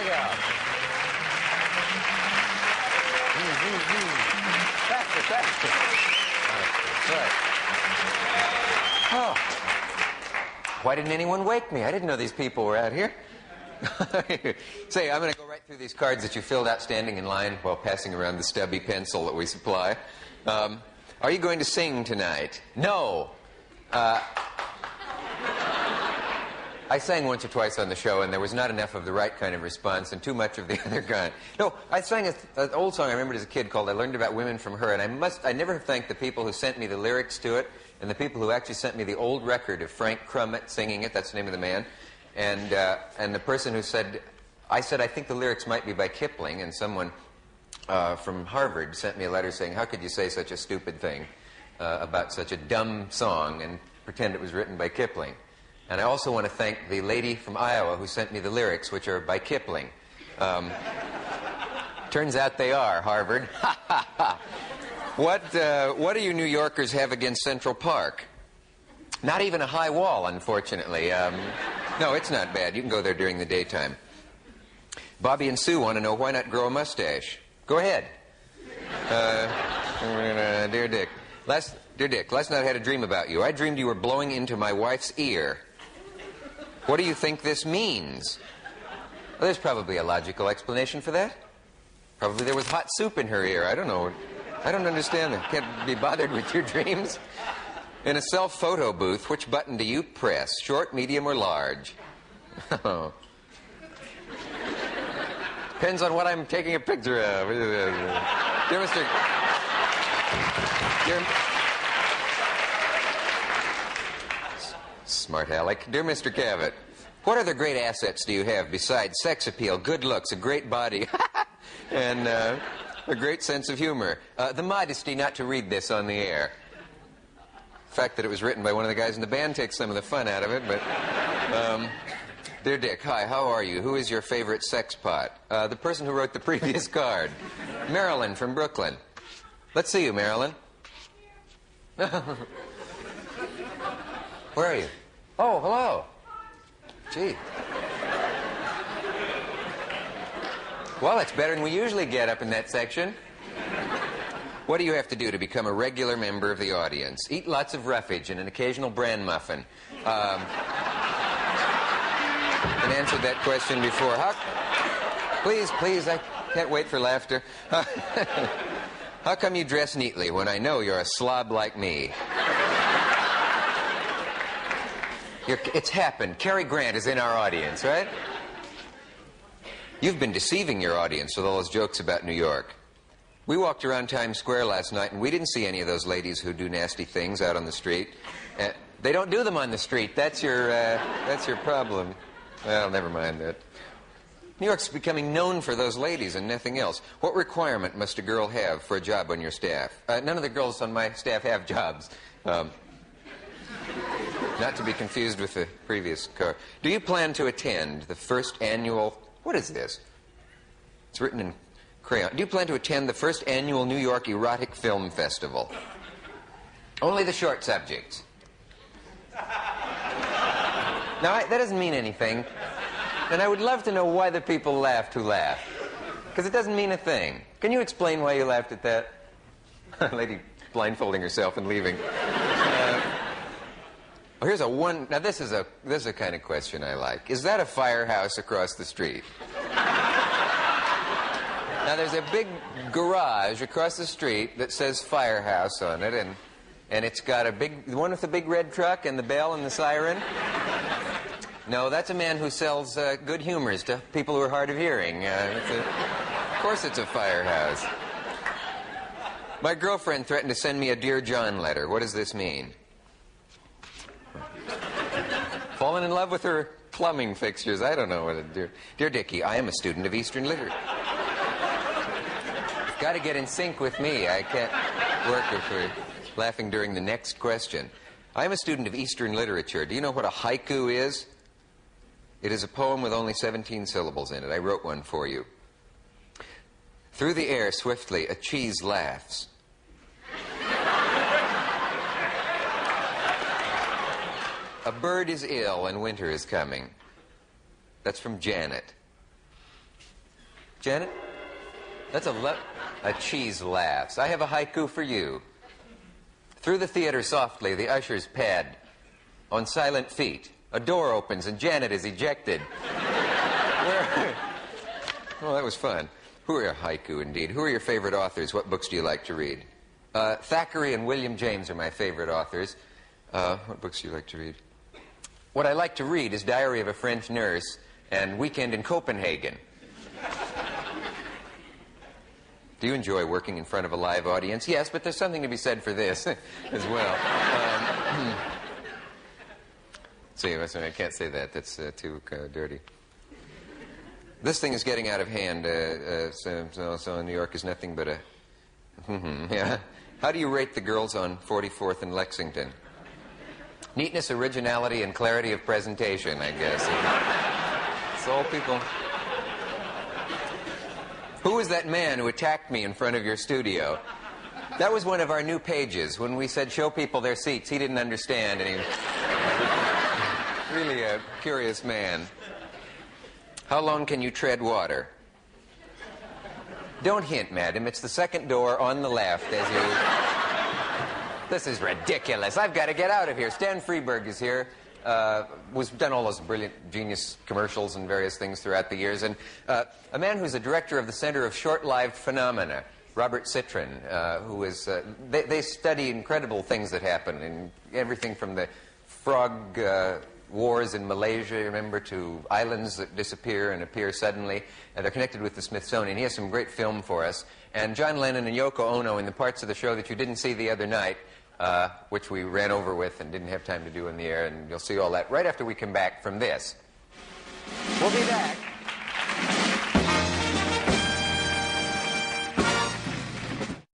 Yeah. Faster, faster. Right. Oh. Why didn't anyone wake me? I didn't know these people were out here. Say, I'm going to go right through these cards that you filled out standing in line while passing around the stubby pencil that we supply. Are you going to sing tonight? No. I sang once or twice on the show, and there was not enough of the right kind of response and too much of the other kind. No, I sang an old song I remembered as a kid called I Learned About Women from Her, and I never have thanked the people who sent me the lyrics to it and the people who actually sent me the old record of Frank Crummett singing it. That's the name of the man. And the person who said, I think the lyrics might be by Kipling, and someone from Harvard sent me a letter saying, how could you say such a stupid thing about such a dumb song and pretend it was written by Kipling? And I also want to thank the lady from Iowa who sent me the lyrics, which are by Kipling. Turns out they are, Harvard. What do you New Yorkers have against Central Park? Not even a high wall, unfortunately. No, it's not bad. You can go there during the daytime. Bobby and Sue want to know, why not grow a mustache? Go ahead. Dear Dick, last night I had a dream about you. I dreamed you were blowing into my wife's ear. What do you think this means? Well, there's probably a logical explanation for that. Probably there was hot soup in her ear. I don't know. I don't understand that. Can't be bothered with your dreams. In a self-photo booth, which button do you press? Short, medium, or large? Oh. Depends on what I'm taking a picture of. Dear Mr. Smart Alec. Dear Mr. Cavett, what other great assets do you have besides sex appeal, good looks, a great body, and a great sense of humor? The modesty not to read this on the air. The fact that it was written by one of the guys in the band takes some of the fun out of it, but... Dear Dick, hi, how are you? Who is your favorite sex pot? The person who wrote the previous card. Marilyn from Brooklyn. Let's see you, Marilyn. Where are you? Oh, hello. Gee. Well, it's better than we usually get up in that section. What do you have to do to become a regular member of the audience? Eat lots of roughage and an occasional bran muffin. And answered that question before. Please, I can't wait for laughter. How come you dress neatly when I know you're a slob like me? It's happened. Cary Grant is in our audience, right? You've been deceiving your audience with all those jokes about New York. We walked around Times Square last night, and we didn't see any of those ladies who do nasty things out on the street. They don't do them on the street. That's your problem. Well, never mind that. New York's becoming known for those ladies and nothing else. What requirement must a girl have for a job on your staff? None of the girls on my staff have jobs. Not to be confused with the previous car. Do you plan to attend the first annual... What is this? It's written in crayon. Do you plan to attend the first annual New York Erotic Film Festival? Only the short subjects. Now, that doesn't mean anything. And I would love to know why the people laughed who laughed. Because it doesn't mean a thing. Can you explain why you laughed at that? Lady blindfolding herself and leaving. Here's a one... Now, this is a kind of question I like. Is that a firehouse across the street? Now, there's a big garage across the street that says firehouse on it, and it's got the one with the big red truck and the bell and the siren. No, that's a man who sells good humors to people who are hard of hearing. Of course it's a firehouse. My girlfriend threatened to send me a Dear John letter. What does this mean? Fallen in love with her plumbing fixtures. I don't know what to do. Dear Dickie, I am a student of Eastern literature. You've got to get in sync with me. I can't work if we're laughing during the next question. I am a student of Eastern literature. Do you know what a haiku is? It is a poem with only 17 syllables in it. I wrote one for you. Through the air, swiftly, a cheese laughs. A bird is ill and winter is coming. That's from Janet. Janet? That's a cheese laughs. I have a haiku for you. Through the theater softly, the ushers pad. On silent feet, a door opens and Janet is ejected. Well, that was fun. Who are your haiku, indeed? Who are your favorite authors? What books do you like to read? Thackeray and William James are my favorite authors. What books do you like to read? What I like to read is Diary of a French Nurse and Weekend in Copenhagen. Do you enjoy working in front of a live audience? Yes, but there's something to be said for this as well. See, I can't say that. That's too dirty. This thing is getting out of hand. So New York is nothing but a... yeah. How do you rate the girls on 44th and Lexington? Neatness, originality, and clarity of presentation, I guess. It's all people... Who was that man who attacked me in front of your studio? That was one of our new pages. When we said show people their seats, he didn't understand, and he was really a curious man. How long can you tread water? Don't hint, madam. It's the second door on the left as you... This is ridiculous. I've got to get out of here. Stan Freberg is here. Was done all those brilliant genius commercials and various things throughout the years. And a man who's a director of the Center of Short-Lived Phenomena, Robert Citron, who is... they study incredible things that happen, in everything from the frog... wars in Malaysia, remember, to islands that disappear and appear suddenly. And they're connected with the Smithsonian. He has some great film for us. And John Lennon and Yoko Ono in the parts of the show that you didn't see the other night, which we ran over with and didn't have time to do in the air. And you'll see all that right after we come back from this. We'll be back.